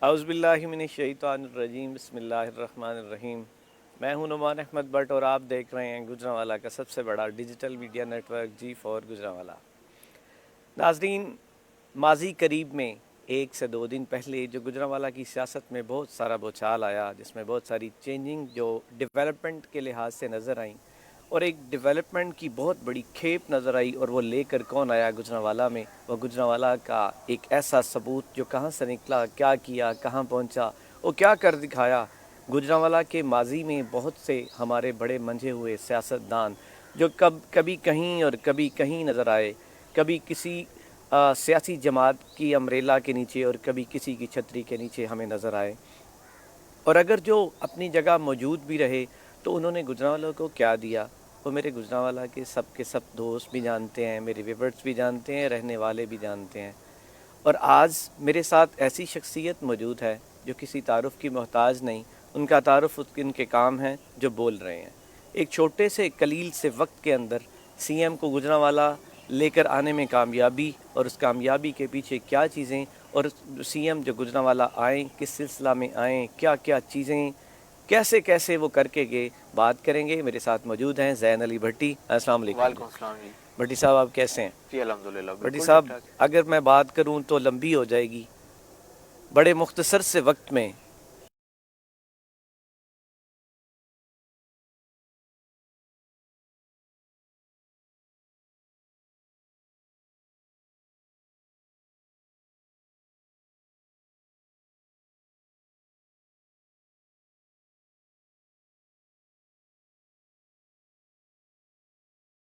اعوذ باللہ من الشیطان الرجیم، بسم اللہ الرحمن الرحیم۔ میں ہوں نعمان احمد بٹ اور آپ دیکھ رہے ہیں گجرانوالہ کا سب سے بڑا digital media network G4 Gujranwala. ناظرین، ماضی قریب میں 1 سے 2 دن پہلے جو گجرانوالہ کی سیاست میں بہت سارا بوچھال آیا، جس میں بہت ساری چینجنگ جو ڈیولپمنٹ کے لحاظ سے نظر آئیں، اور ایک ڈیولپمنٹ کی بہت بڑی کھیپ نظر آئی، اور وہ لے کر کون آیا گجرانوالہ میں؟ وہ گجرانوالہ کا ایک ایسا ثبوت جو کہاں سے نکلا، کیا کیا، کہاں پہنچا، وہ کیا کر دکھایا۔ گجرانوالہ کے ماضی میں بہت سے ہمارے بڑے منجھے ہوئے سیاستدان جو کبھی کہیں اور کبھی کہیں نظر آئے، کبھی کسی سیاسی جماعت کی امبریلا کے نیچے اور کبھی کسی کی چھتری کے نیچے ہمیں نظر آئے، اور اگر جو اپنی جگہ موجود بھی رہے تو انہوں نے گجرانوالہ کو کیا دیا، وہ میرے گجرانوالہ کے سب دوست بھی جانتے ہیں، میرے ویورز بھی جانتے ہیں، رہنے والے بھی جانتے ہیں۔ اور آج میرے ساتھ ایسی شخصیت موجود ہے جو کسی تعارف کی محتاج نہیں، ان کا تعارف ان کے کام ہیں جو بول رہے ہیں۔ ایک چھوٹے سے قلیل سے وقت کے اندر سی ایم کو گجرانوالہ لے کر آنے میں کامیابی، اور اس کامیابی کے پیچھے کیا چیزیں، اور سی ایم جو گجرانوالہ آئیں کس سلسلہ میں آئیں، کیا کیا چیزیں کیسے کیسے وہ کر کے گئے، بات کریں گے۔ میرے ساتھ موجود ہیں زین علی بھٹی۔ السلام علیکم۔ وعلیکم السلام جی۔ بھٹی صاحب، آپ کیسے ہیں؟ جی الحمدللہ بھٹی بالکل صاحب، ٹھیک ٹھاک ہے۔ اگر میں بات کروں تو لمبی ہو جائے گی، بڑے مختصر سے وقت میں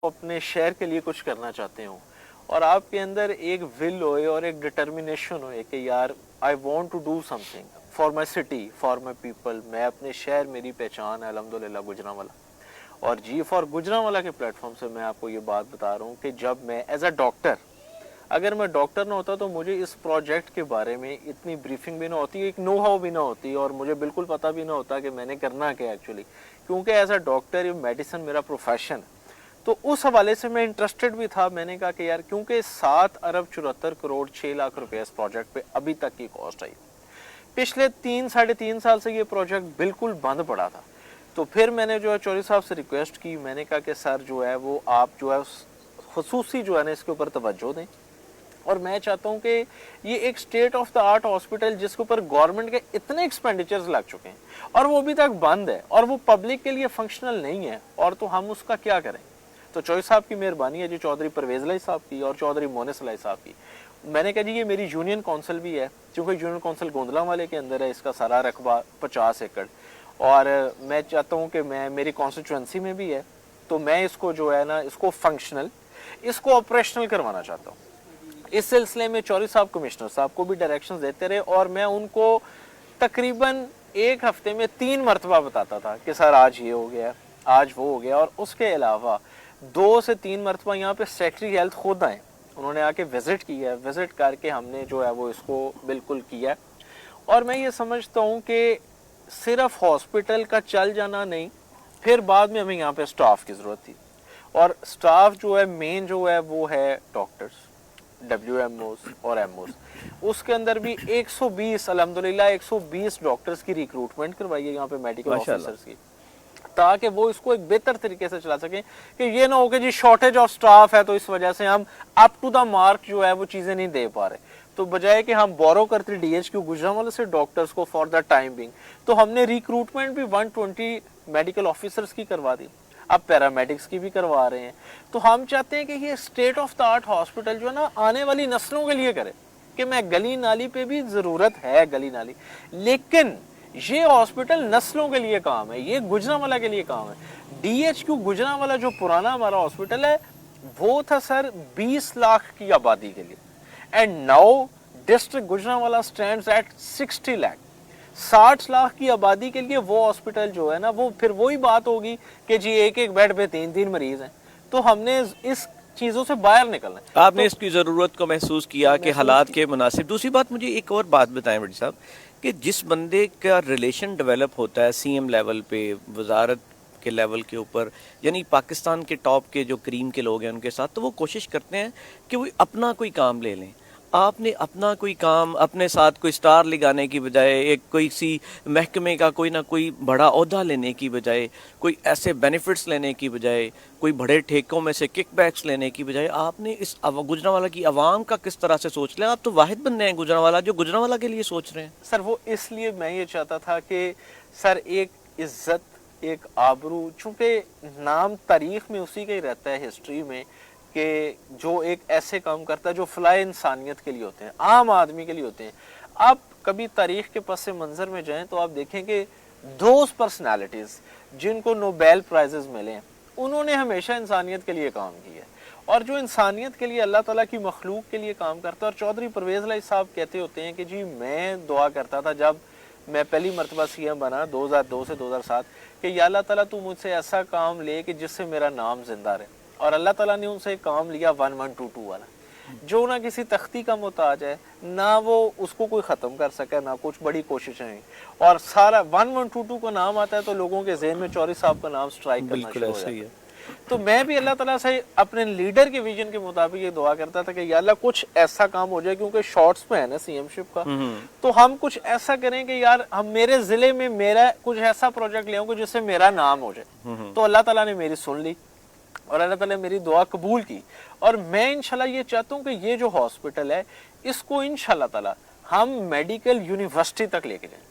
اپنے شہر کے لیے کچھ کرنا چاہتے ہوں اور آپ کے اندر ایک ول ہوئے اور ایک ڈٹرمنیشن ہوئے کہ یار I want to do something for my city, for my people, میں اپنے شہر، میری پہچان ہے الحمدللہ گجرانوالہ۔ اور جی فار گجرانوالہ کے پلیٹ فارم سے میں آپ کو یہ بات بتا رہا ہوں کہ جب میں ایز اے ڈاکٹر، اگر میں ڈاکٹر نہ ہوتا تو مجھے اس پروجیکٹ کے بارے میں اتنی بریفنگ بھی نہ ہوتی، ایک نو ہاؤ بھی نہ ہوتی، اور مجھے بالکل پتہ بھی نہ ہوتا کہ میں نے کرنا کیا ایکچولی، کیونکہ ایز اے ڈاکٹر میڈیسن میرا پروفیشن ہے۔ تو اس حوالے سے میں انٹرسٹڈ بھی تھا۔ میں نے کہا کہ یار کیونکہ 7 ارب 74 کروڑ 6 لاکھ روپے اس پروجیکٹ پہ ابھی تک کی کاسٹ آئی، پچھلے 3 ساڑھے 3 سال سے یہ پروجیکٹ بالکل بند پڑا تھا۔ تو پھر میں نے جو ہے چوہدری صاحب سے ریکویسٹ کی، میں نے کہا کہ سر جو ہے وہ آپ جو ہے خصوصی جو ہے نا اس کے اوپر توجہ دیں، اور میں چاہتا ہوں کہ یہ ایک state of the art hospital جس کے اوپر گورنمنٹ کے اتنے ایکسپینڈیچرز لگ چکے ہیں اور وہ ابھی تک بند ہے اور وہ پبلک کے لیے فنکشنل نہیں ہے، اور تو ہم اس کا کیا کریں۔ تو چوہدری صاحب کی مہربانی ہے جی، چودھری پرویز الہی صاحب کی اور چودھری مونس الہی صاحب کی۔ میں نے کہا جی یہ میری یونین کونسل بھی ہے، کیونکہ یونین کونسل گوندلانوالے کے اندر ہے، اس کا سارا رقبہ 50 ایکڑ، اور میں چاہتا ہوں کہ میری کانسٹیچوئنسی میں بھی ہے، تو میں اس کو جو ہے نا اس کو فنکشنل، اس کو آپریشنل کروانا چاہتا ہوں۔ اس سلسلے میں چوہدری صاحب کمشنر صاحب کو بھی ڈائریکشنز دیتے رہے، اور میں ان کو تقریباً ایک ہفتے میں 3 مرتبہ بتاتا تھا کہ سر آج یہ ہو گیا، آج وہ ہو گیا، اور اس کے علاوہ 2 سے 3 مرتبہ یہاں پہ سیکٹری ہیلتھ خود آئے، انہوں نے آ کے وزٹ کیا ہے، وزٹ کر کے ہم نے جو ہے وہ اس کو بالکل کیا ہے۔ اور میں یہ سمجھتا ہوں کہ صرف ہاسپٹل کا چل جانا نہیں، پھر بعد میں ہمیں یہاں پہ سٹاف کی ضرورت تھی، اور سٹاف جو ہے مین جو ہے وہ ہے ڈاکٹرز، ڈبلیو ایم اوز اور ایم اوز۔ اس کے اندر بھی 120 الحمدللہ 120 ڈاکٹرز کی ریکروٹمنٹ کروائی ہے یہاں پہ میڈیکل ماشاءاللہ۔ آفیسرز کی، تاکہ وہ اس کو ایک بہتر طریقے سے چلا سکیں، کہ یہ نہ ہو کہ جی شارٹیج آف سٹاف ہے تو اس وجہ سے ہم اپ ٹو دا مارک جو ہے وہ چیزیں نہیں دے پا رہے، تو بجائے کہ ہم بورو کرتے ڈی ایچ کیو گجرانوالہ سے ڈاکٹرز کو فار دا ٹائم بینگ، تو ہم نے ریکروٹمنٹ بھی 120 میڈیکل آفیسرز کی کروا دی، اب پیرامیڈکس کی بھی کروا رہے ہیں۔ تو ہم چاہتے ہیں کہ یہ state of the art hospital جو ہے نا آنے والی نسلوں کے لیے کرے، کہ میں گلی نالی پہ بھی ضرورت ہے گلی نالی، لیکن یہ ہاسپٹل نسلوں کے لیے کام ہے، یہ گجرانوالہ کے لیے کام ہے۔ ڈی ایچ کیو گجرانوالہ جو پرانا ہمارا ہاسپٹل ہے وہ تھا سر 20 لاکھ کی آبادی کے لیے، and now district Gujranwala stands at 60 lakh, 60 lakh کی آبادی کے لیے وہ ہاسپٹل جو ہے نا وہ پھر وہی بات ہوگی کہ جی ایک ایک بیڈ پہ 3 مریض ہیں، تو ہم نے اس چیزوں سے باہر نکلنا ہے۔ آپ نے اس کی ضرورت کو محسوس کیا کہ حالات کے مناسب۔ دوسری بات، مجھے ایک اور بات بتائیں بھٹی صاحب، کہ جس بندے کا ریلیشن ڈیولپ ہوتا ہے سی ایم لیول پہ، وزارت کے لیول کے اوپر، یعنی پاکستان کے ٹاپ کے جو کریم کے لوگ ہیں ان کے ساتھ، تو وہ کوشش کرتے ہیں کہ وہ اپنا کوئی کام لے لیں۔ آپ نے اپنا کوئی کام اپنے ساتھ کوئی سٹار لگانے کی بجائے ایک کوئی سی محکمے کا کوئی نہ کوئی بڑا عہدہ لینے کی بجائے کوئی ایسے بینیفٹس لینے کی بجائے کوئی بڑے ٹھیکوں میں سے کک بیکس لینے کی بجائے آپ نے اس گجرانوالہ کی عوام کا کس طرح سے سوچ لیا؟ آپ تو واحد بننے ہیں گجرانوالہ جو گجرانوالہ کے لیے سوچ رہے ہیں. سر وہ اس لیے میں یہ چاہتا تھا کہ سر ایک عزت ایک آبرو، چونکہ نام تاریخ میں اسی کا ہی رہتا ہے ہسٹری میں، کہ جو ایک ایسے کام کرتا ہے جو فلاح انسانیت کے لیے ہوتے ہیں، عام آدمی کے لیے ہوتے ہیں. آپ کبھی تاریخ کے پس منظر میں جائیں تو آپ دیکھیں کہ دوز پرسنالٹیز جن کو نوبیل پرائزز ملے ہیں انہوں نے ہمیشہ انسانیت کے لیے کام کیا ہے، اور جو انسانیت کے لیے اللہ تعالیٰ کی مخلوق کے لیے کام کرتا ہے. اور چودھری پرویز الہی صاحب کہتے ہوتے ہیں کہ جی میں دعا کرتا تھا جب میں پہلی مرتبہ سی ایم بنا 2002 سے 2007 کہ یا اللہ تعالیٰ تو مجھ سے ایسا کام لے کہ جس سے میرا نام زندہ رہے. اور اللہ تعالیٰ نے ان سے ایک کام لیا 1122 والا، جو نہ کسی تختی کا محتاج ہے، نہ وہ اس کو کوئی ختم کر سکے، نہ کچھ بڑی کوششیں ہیں. اور سارا 1122 کا نام آتا ہے تو لوگوں کے ذہن میں چوہدری صاحب کا نام سٹرائک کرنا بالکل شروع ہو ایسا جاتا ہی ہے. ہے. تو میں بھی اللہ تعالیٰ سے اپنے لیڈر کے ویژن کے مطابق یہ دعا کرتا تھا کہ یا اللہ کچھ ایسا کام ہو جائے، کیونکہ شارٹس میں ہے نا سی ایم شپ کا، تو ہم کچھ ایسا کریں کہ یار ہم میرے ضلع میں میرا کچھ ایسا پروجیکٹ لے آؤں جس سے میرا نام ہو جائے. تو اللہ تعالیٰ نے میری سن لی اور اللہ تعالیٰ نے میری دعا قبول کی. اور میں انشاءاللہ یہ چاہتا ہوں کہ یہ جو ہاسپٹل ہے اس کو انشاءاللہ تعالیٰ ہم میڈیکل یونیورسٹی تک لے کے جائیں.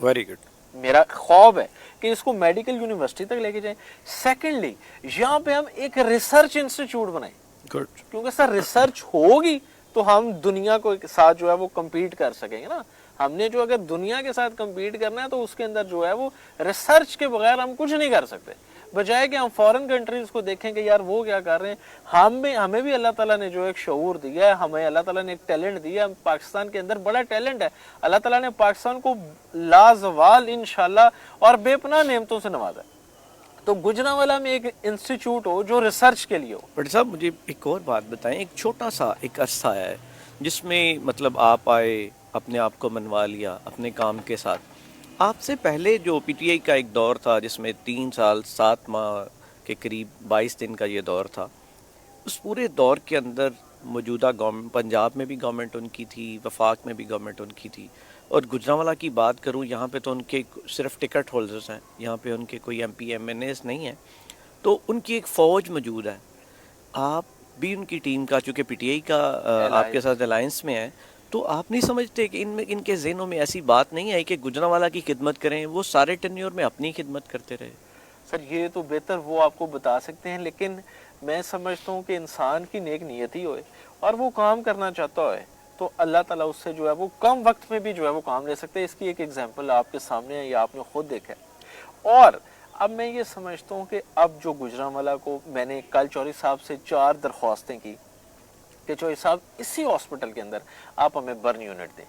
Very good. میرا خواب ہے کہ اس کو میڈیکل یونیورسٹی تک لے کے جائیں. سیکنڈلی یہاں پہ ہم ایک ریسرچ انسٹیٹیوٹ بنائیں، گڈ. کیونکہ سر ریسرچ ہوگی تو ہم دنیا کو ساتھ جو ہے وہ کمپیٹ کر سکیں گے نا. ہم نے جو اگر دنیا کے ساتھ کمپیٹ کرنا ہے تو اس کے اندر جو ہے وہ ریسرچ کے بغیر ہم کچھ نہیں کر سکتے. بجائے کہ ہم فورن کنٹریز کو دیکھیں کہ یار وہ کیا کر رہے ہیں، ہمیں بھی اللہ تعالیٰ نے جو ایک شعور دیا ہے، ہمیں اللہ تعالیٰ نے ایک ٹیلنٹ دیا ہے. پاکستان کے اندر بڑا ٹیلنٹ ہے، اللہ تعالیٰ نے پاکستان کو لازوال انشاءاللہ اور بے پناہ نعمتوں سے نوازا ہے. تو گجرانوالہ میں ایک انسٹیٹیوٹ ہو جو ریسرچ کے لیے ہو. بٹ صاحب مجھے ایک اور بات بتائیں، ایک چھوٹا سا ایک عرصہ ہے جس میں مطلب آپ آئے، اپنے آپ کو منوا لیا اپنے کام کے ساتھ. آپ سے پہلے جو پی ٹی آئی کا ایک دور تھا جس میں 3 سال 7 ماہ کے قریب 22 دن کا یہ دور تھا، اس پورے دور کے اندر موجودہ گورنمنٹ، پنجاب میں بھی گورنمنٹ ان کی تھی، وفاق میں بھی گورنمنٹ ان کی تھی، اور گجرانوالہ کی بات کروں یہاں پہ تو ان کے صرف ٹکٹ ہولڈرز ہیں، یہاں پہ ان کے کوئی M P M N As نہیں ہیں، تو ان کی ایک فوج موجود ہے. آپ بھی ان کی ٹیم کا، چونکہ پی ٹی آئی کا آپ کے ساتھ الائنس میں ہے، تو آپ نہیں سمجھتے کہ ان کے ذہنوں میں ایسی بات نہیں ہے کہ گجرانوالہ کی خدمت کریں؟ وہ سارے ٹینیور میں اپنی خدمت کرتے رہے. سر یہ تو بہتر وہ آپ کو بتا سکتے ہیں، لیکن میں سمجھتا ہوں کہ انسان کی نیک نیتی ہوئے اور وہ کام کرنا چاہتا ہوئے تو اللہ تعالیٰ اس سے جو ہے وہ کم وقت میں بھی جو ہے وہ کام لے سکتے ہیں. اس کی ایک ایگزامپل آپ کے سامنے ہے، یا آپ نے خود دیکھا ہے. اور اب میں یہ سمجھتا ہوں کہ اب جو گجرانوالہ کو، میں نے کل چوہدری صاحب سے 4 درخواستیں کی کہ چوہدری صاحب اسی ہاسپٹل کے اندر آپ ہمیں برن یونٹ دیں،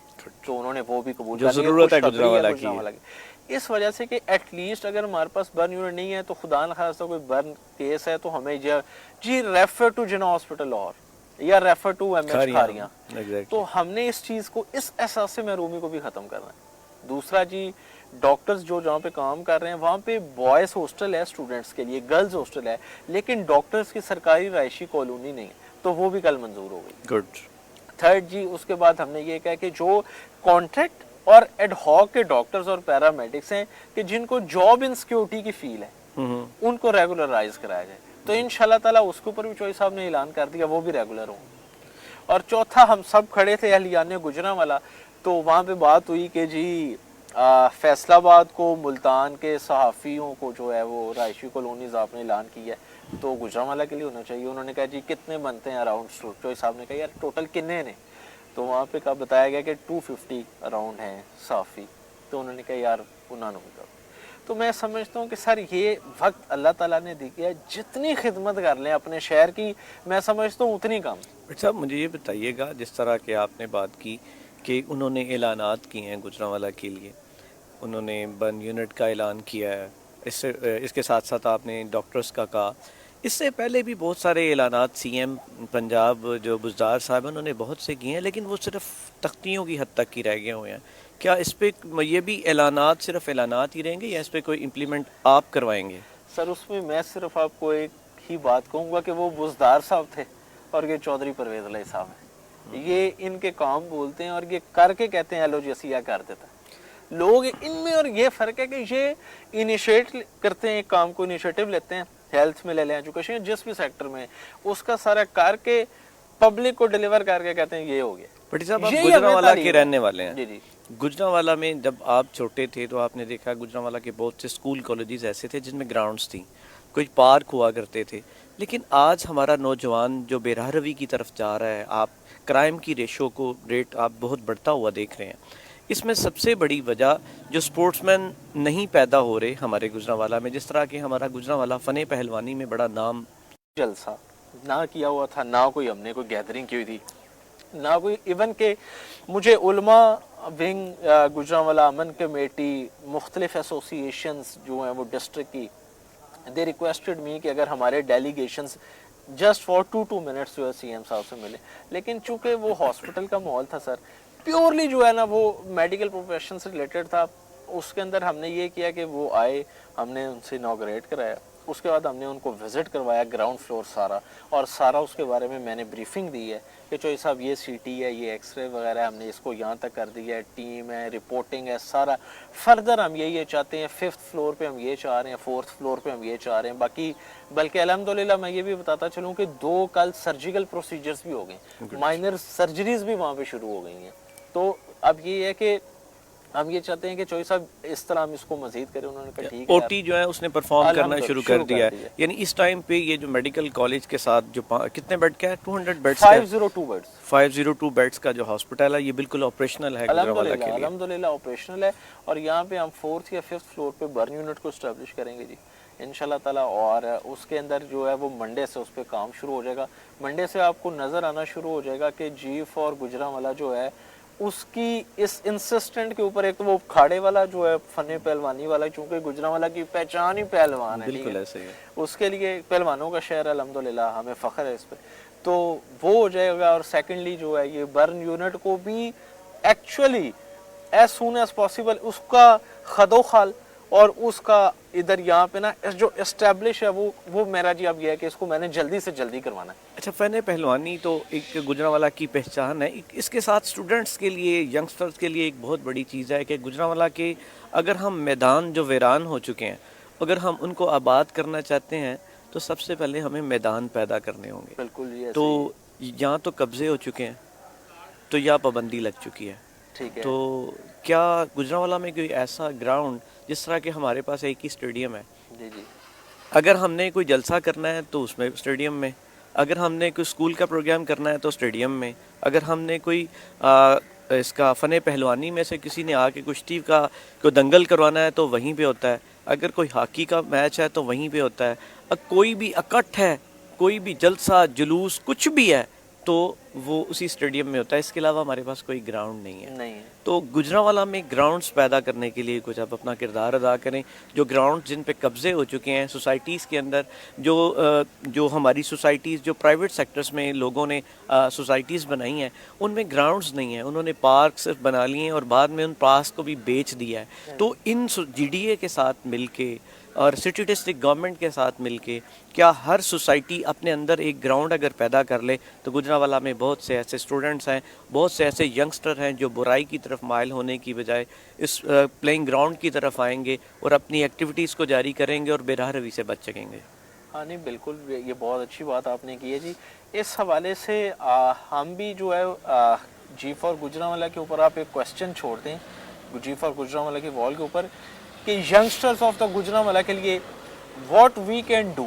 تو انہوں نے وہ بھی قبول کر لیا. ضرورت ہے گجرانوالہ کی اس وجہ سے کہ ایٹ لیسٹ اگر ہمارے پاس برن یونٹ نہیں ہے تو خدا نخواستہ کوئی برن کیس ہے تو ہمیں جی ریفر ٹو جنا ہاسپٹل اور یا refer to M H Kharian. تو ہم نے اس چیز کو، اس احساس سے محرومی کو بھی ختم کرنا ہے. دوسرا جی ڈاکٹرز جو جہاں پہ کام کر رہے ہیں وہاں پہ بوائز ہاسٹل ہے اسٹوڈنٹس کے لیے، گرلز ہاسٹل ہے، لیکن ڈاکٹرز کی سرکاری رہائشی کالونی نہیں ہے، تو وہ بھی کل منظور ہو گئی. گڈ. تھرڈ جی اس کے بعد ہم نے یہ کہا کہ جو کانٹریکٹ اور ایڈ ہاک کے ڈاکٹرز اور پیرامیڈکس ہیں کہ جن کو جاب انسیکیورٹی کی فیل ہے، ان کو ریگولرائز کرایا جائے. تو انشاءاللہ تعالیٰ اس کے اوپر بھی چوہدری صاحب نے اعلان کر دیا، وہ بھی ریگولر ہوں. اور چوتھا ہم سب کھڑے تھے اہلیان گجرانوالہ، تو وہاں پہ بات ہوئی کہ جی فیصل آباد کو، ملتان کے صحافیوں کو جو ہے وہ رہائشی کالونیز آپ نے اعلان کیا ہے تو گجرانوالہ کے لیے ہونا چاہیے. انہوں نے کہا جی کتنے بنتے ہیں اراؤنڈ، چوہدری صاحب نے کہا یار ٹوٹل کتنے نے، تو وہاں پہ کہا بتایا گیا کہ 250 اراؤنڈ ہیں صحافی. تو انہوں نے کہا یار 99 کرو. تو میں سمجھتا ہوں کہ سر یہ وقت اللہ تعالیٰ نے دیا ہے، جتنی خدمت کر لیں اپنے شہر کی میں سمجھتا ہوں اتنی کم. صاحب مجھے یہ بتائیے گا، جس طرح کہ آپ نے بات کی کہ انہوں نے اعلانات کیے ہیں گجرانوالہ کے لیے، انہوں نے برن یونٹ کا اعلان کیا ہے، اس کے ساتھ ساتھ آپ نے ڈاکٹرز کا کہا، اس سے پہلے بھی بہت سارے اعلانات سی ایم پنجاب جو بزدار صاحب انہوں نے بہت سے کیے ہیں، لیکن وہ صرف تختیوں کی حد تک ہی رہ گئے ہوئے ہیں. کیا اس پہ یہ بھی اعلانات صرف اعلانات ہی رہیں گے یا اس پہ کوئی امپلیمنٹ آپ کروائیں گے؟ سر اس میں میں صرف آپ کو ایک ہی بات کہوں گا کہ وہ بزدار صاحب تھے اور یہ چوہدری پرویز الہی صاحب ہیں. یہ ان کے کام بولتے ہیں اور یہ کر کے کہتے ہیں ایلو جی اسی کر دیتا ہے لوگ ان میں. اور یہ فرق ہے کہ یہ انیشیٹ کرتے ہیں ایک کام کو, انیشیٹو لیتے ہیں, ہیلتھ میں لے لیں, ایجوکیشن, جس بھی سیکٹر میں, اس کا سارا کر کے پبلک کو ڈیلیور کر کے کہتے ہیں یہ ہو گیا. بٹ صاحب آپ گجرانوالہ کے رہنے والے ہیں. جی جی. گجرانوالہ میں جب آپ چھوٹے تھے تو آپ نے دیکھا گجرانوالہ کے بہت سے اسکول کالجز ایسے تھے جن میں گراؤنڈس تھیں, کچھ پارک ہوا کرتے تھے. لیکن آج ہمارا نوجوان جو بے راہ روی کی طرف جا رہا ہے, آپ کرائم کی ریٹ آپ بہت بڑھتا ہوا دیکھ رہے ہیں. اس میں سب سے بڑی وجہ جو سپورٹس مین نہیں پیدا ہو رہے ہمارے گجرانوالہ میں, جس طرح کہ ہمارا گجرانوالہ فن پہلوانی میں بڑا نام جلسہ نہ کیا ہوا تھا, نہ کوئی ہم نے کوئی گیدرنگ کی ہوئی تھی, نہ کوئی ایون کہ مجھے علماء ونگ, گجرانوالہ امن کمیٹی, مختلف ایسوسیشنز جو ہیں وہ ڈسٹرکٹ کی, دے ریکویسٹڈ می کہ اگر ہمارے ڈیلیگیشنز جسٹ فار 2 منٹس جو ہے سی ایم صاحب سے ملے. لیکن چونکہ وہ ہاسپٹل کا ماحول تھا سر, پیورلی جو ہے نا وہ میڈیکل پروفیشن سے ریلیٹڈ تھا, اس کے اندر ہم نے یہ کیا کہ وہ آئے, ہم نے ان سے انوگریٹ کرایا, اس کے بعد ہم نے ان کو وزٹ کروایا گراؤنڈ فلور سارا, اور سارا اس کے بارے میں نے بریفنگ دی ہے کہ چوہی صاحب یہ سی ٹی ہے, یہ ایکس رے وغیرہ ہم نے اس کو یہاں تک کر دیا ہے, ٹیم ہے, رپورٹنگ ہے, سارا. فردر ہم یہ چاہتے ہیں 5th فلور پہ ہم یہ چاہ رہے ہیں, 4th فلور پہ ہم یہ چاہ رہے ہیں. باقی بلکہ الحمدللہ میں یہ بھی بتاتا چلوں کہ 2 کل سرجیکل پروسیجرز بھی ہو گئے, مائنر سرجریز بھی وہاں پہ شروع ہو گئی ہیں. تو اب یہ ہے کہ ہم یہ چاہتے ہیں کہ چوہی صاحب اس طرح ہم اس کو مزید کریں. انہوں نے کہا ٹھیک ہے, او ٹی جو ہے اس نے پرفارم کرنا شروع کر دیا ہے. یعنی اس ٹائم پہ یہ جو میڈیکل کالج کے ساتھ جو کتنے بیڈ کا ہے, 200 بیڈز کا, 502 بیڈز کا جو ہاسپٹل ہے, یہ بالکل آپریشنل ہے گجرانوالہ کے لیے. الحمدللہ آپریشنل ہے, اور یہاں پہ ہم 4th یا 5th فلور پہ برن یونٹ کو اسٹیبلش کریں گے جی انشاءاللہ تعالیٰ. اور اس کے اندر جو ہے وہ منڈے سے اس پہ کام شروع ہو جائے گا. منڈے سے آپ کو نظر آنا شروع ہو جائے گا کہ جی فار گجرانوالہ جو ہے اس کی اس انسسٹنٹ کے اوپر, ایک تو وہ کھاڑے والا جو ہے فن پہلوانی والا, چونکہ گجرانوالہ کی پہچان ہی پہلوان ہے, بالکل ایسے ہی ہے, اس کے لیے پہلوانوں کا شہر ہے الحمدللہ, ہمیں فخر ہے اس پہ. تو وہ ہو جائے گا. اور سیکنڈلی جو ہے یہ برن یونٹ کو بھی actually as soon as possible اس کا خد و خال اور اس کا ادھر یہاں پہ نا جو اسٹیبلش ہے وہ میرا جی اب یہ ہے کہ اس کو میں نے جلدی سے جلدی کروانا ہے. اچھا, فن پہلوانی تو ایک گجرانوالہ کی پہچان ہے, اس کے ساتھ اسٹوڈنٹس کے لیے, ینگسٹرز کے لیے ایک بہت بڑی چیز ہے کہ گجرانوالہ کے اگر ہم میدان جو ویران ہو چکے ہیں, اگر ہم ان کو آباد کرنا چاہتے ہیں تو سب سے پہلے ہمیں میدان پیدا کرنے ہوں گے. بالکل یہ تو یہاں تو قبضے ہو چکے ہیں, تو یا پابندی لگ چکی ہے. ٹھیک ہے, تو کیا گجرانوالہ میں کوئی ایسا گراؤنڈ, جس طرح کہ ہمارے پاس ایک ہی اسٹیڈیم ہے, جی جی, اگر ہم نے کوئی جلسہ کرنا ہے تو اس میں اسٹیڈیم میں, اگر ہم نے کوئی اسکول کا پروگرام کرنا ہے تو اسٹیڈیم میں, اگر ہم نے کوئی اس کا فن پہلوانی میں سے کسی نے آ کے کشتی کا کوئی دنگل کروانا ہے تو وہیں پہ ہوتا ہے, اگر کوئی ہاکی کا میچ ہے تو وہیں پہ ہوتا ہے, کوئی بھی اکٹھ ہے, کوئی بھی جلسہ جلوس کچھ بھی ہے تو وہ اسی اسٹیڈیم میں ہوتا ہے. اس کے علاوہ ہمارے پاس کوئی گراؤنڈ نہیں ہے. تو گجرانوالہ میں گراؤنڈز پیدا کرنے کے لیے کچھ آپ اپنا کردار ادا کریں. جو گراؤنڈ جن پہ قبضے ہو چکے ہیں سوسائٹیز کے اندر, جو ہماری سوسائٹیز جو پرائیویٹ سیکٹرز میں لوگوں نے سوسائٹیز بنائی ہیں, ان میں گراؤنڈز نہیں ہیں, انہوں نے پارک صرف بنا لیے ہیں اور بعد میں ان پارکس کو بھی بیچ دیا ہے. تو ان جی ڈی اے کے ساتھ مل کے اور سٹی ڈسٹرکٹ گورنمنٹ کے ساتھ مل کے کیا ہر سوسائٹی اپنے اندر ایک گراؤنڈ اگر پیدا کر لے تو گجرانوالہ میں بہت سے ایسے اسٹوڈنٹس ہیں, بہت سے ایسے ینگسٹر ہیں جو برائی کی طرف مائل ہونے کی بجائے اس پلینگ گراؤنڈ کی طرف آئیں گے اور اپنی ایکٹیویٹیز کو جاری کریں گے اور بے راہ روی سے بچ سکیں گے. ہاں نہیں بالکل, یہ بہت اچھی بات آپ نے کی ہے جی. اس حوالے سے ہم بھی جو ہے جی فار گجرانوالہ کے اوپر آپ ایک کوشچن چھوڑ دیں, جی فار گجرانوالہ کے وال کے اوپر, کہ ینگسٹرز آف دا گجرانوالہ کے لیے what we can do,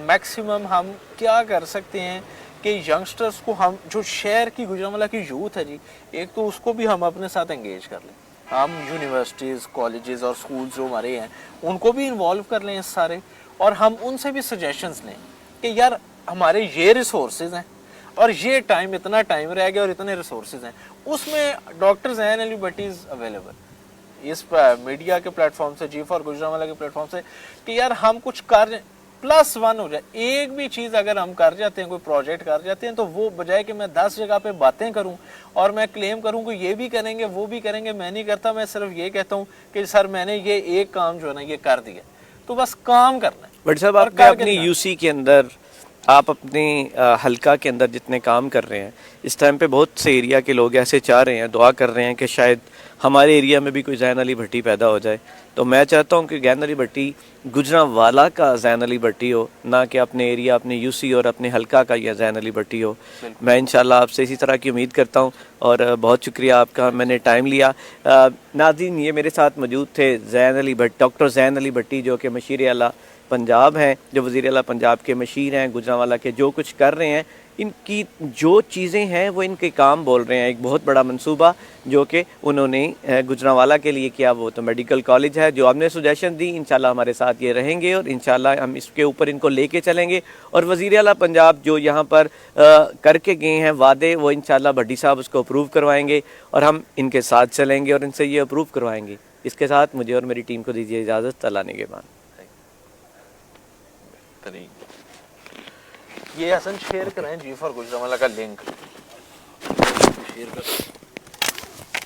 maximum ہم کیا کر سکتے ہیں کہ ینگسٹرز کو ہم جو شہر کی گجرانوالہ کی یوتھ ہے جی, ایک تو اس کو بھی ہم اپنے ساتھ انگیج کر لیں. ہم یونیورسٹیز, کالجز اور سکولز جو ہمارے ہیں ان کو بھی انوالو کر لیں اس سارے, اور ہم ان سے بھی سجیشنز لیں کہ یار ہمارے یہ ریسورسز ہیں اور یہ ٹائم, اتنا ٹائم رہ گیا اور اتنے ریسورسز ہیں, اس میں ڈاکٹرز ہیں ایلیبرٹیز اویلیبل اس میڈیا کے پلیٹ فارم سے, جی فار گجرانوالہ کے پلیٹ فارم سے, کہ یار ہم کچھ کر +1 ہو جائے. ایک بھی چیز اگر ہم کر جاتے ہیں, کوئی پروجیکٹ کر جاتے ہیں, تو وہ بجائے کہ میں 10 جگہ پہ باتیں کروں اور میں کلیم کروں کہ یہ بھی کریں گے وہ بھی کریں گے, میں نہیں کرتا. میں صرف یہ کہتا ہوں کہ سر میں نے یہ ایک کام جو ہے نا یہ کر دیا, تو بس کام کرنا ہے. بٹ صاحب آپ نے اپنی یو سی کے اندر آپ اپنے حلقہ کے اندر جتنے کام کر رہے ہیں اس ٹائم پہ بہت سے ایریا کے لوگ ایسے چاہ رہے ہیں, دعا کر رہے ہیں کہ شاید ہمارے ایریا میں بھی کوئی زین علی بھٹی پیدا ہو جائے. تو میں چاہتا ہوں کہ زین علی بھٹی گوجرانوالا کا زین علی بھٹی ہو, نہ کہ اپنے ایریا, اپنے یو سی اور اپنے حلقہ کا یہ زین علی بھٹی ہو. میں انشاءاللہ آپ سے اسی طرح کی امید کرتا ہوں, اور بہت شکریہ آپ کا, میں نے ٹائم لیا. ناظرین, یہ میرے ساتھ موجود تھے زین علی بھٹ, ڈاکٹر زین علی بھٹی, جو کہ مشیر اعلیٰ پنجاب ہیں, جو وزیر اعلیٰ پنجاب کے مشیر ہیں, گوجرانوالا کے. جو کچھ کر رہے ہیں, ان کی جو چیزیں ہیں وہ ان کے کام بول رہے ہیں. ایک بہت بڑا منصوبہ جو کہ انہوں نے گوجرانوالا کے لیے کیا, وہ تو میڈیکل کالج ہے, جو آپ نے سجیشن دی. انشاءاللہ ہمارے ساتھ یہ رہیں گے اور انشاءاللہ ہم اس کے اوپر ان کو لے کے چلیں گے. اور وزیر اعلیٰ پنجاب جو یہاں پر کر کے گئے ہیں وعدے, وہ انشاءاللہ بھٹی صاحب اس کو اپروو کروائیں گے, اور ہم ان کے ساتھ چلیں گے اور ان سے یہ اپروو کروائیں گے. اس کے ساتھ مجھے اور میری ٹیم کو دیجیے اجازت. اللہ نگہبان. یہ حسن شیئر کریں جی فار گوجرانوالا کا لنک شیئر کریں.